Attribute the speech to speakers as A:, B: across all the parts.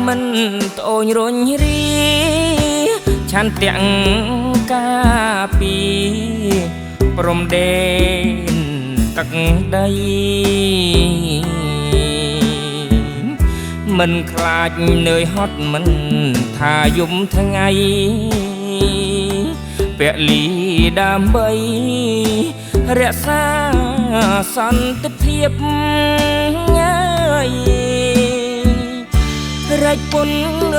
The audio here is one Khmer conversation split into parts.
A: មិនត្អូញរញរីឆានទាំងកាពីព្រំដែនទឹកដីមិនខ្លាចនឿយហត់មិនថាយំថ្ងៃពលីដើម្បីរក្សាសន្តិភាពរែកពុន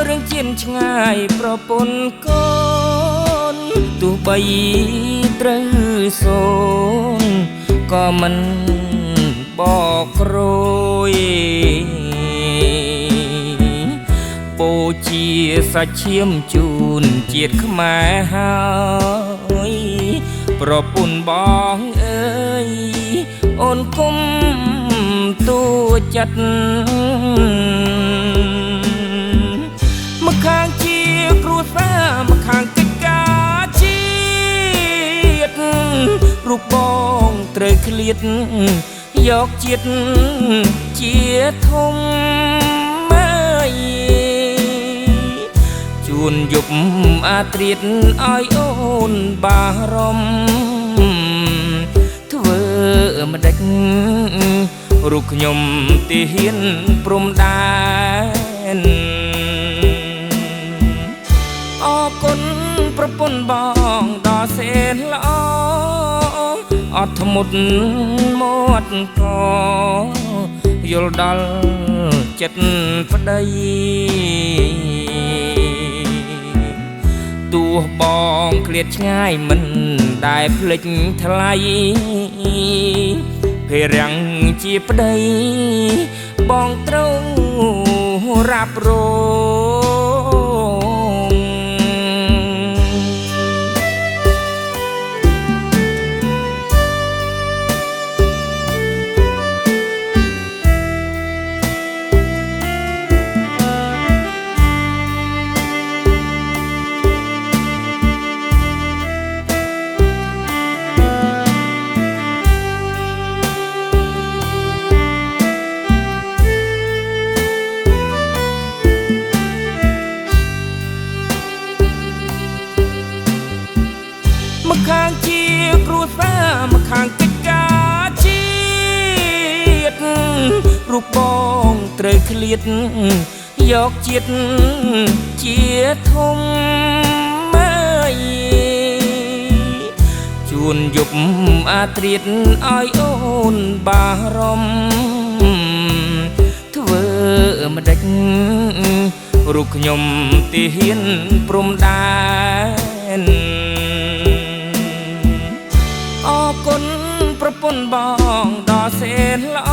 A: រឿងជៀនឆ្ងាយប្រពន្ធកូនទោះបីត្រូវសូនក៏មិនបកក្រួយពោជាសាច់ឈាមជូនជាតិខ្មែរហើយប្រពន្ធបងអើយអូនគុំទួចិត្តម្ខាងជាគ្រួសារម្ខាងកិច្ចការជាតិរូបបងត្រូវឃ្លាតយកជាតិជាធំជួនយប់អាត្រៀតឲ្យអូនបារម្ភធ្វើម្ដេចរូបខ្ញុំទីហ៊ានព្រំដែនអរគុណប្រពន្ធបងដ៏សែនល្អអត់ធ្មត់មាត់កយល់ដល់ចិត្តប្តីទោះបងឃ្លាតឆ្ងាយមិនដែលភ្លេចថ្លៃភេរាំងជាប្តីបងត្រូវរ៉ាប់រងម្ខាងជាគ្រួសារម្ខាងកិច្ចការជាតិរូបបងត្រូវឃ្លាតយកជាតិជាធំជួនយប់អាត្រៀតឲ្យអូនបារម្ភធ្វើម្ដេចរូបខ្ញុំទីហ៊ានព្រំដែនអរគុណប្រពន្ធបងដ៏សែនល្អ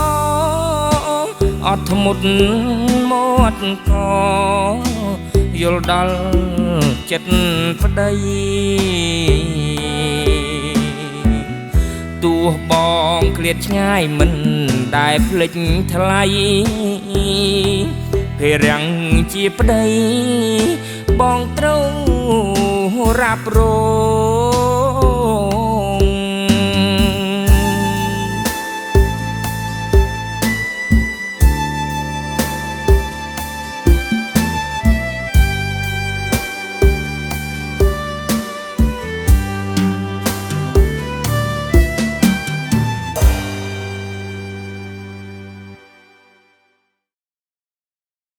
A: អត់ធ្មត់មាត់កយល់ដល់ចិត្តប្តីទោះបងឃ្លាតឆ្ងាយមិនដែលភ្លេចថ្លៃភេរាំងជាប្តីបងត្រូវរ៉ាប់រង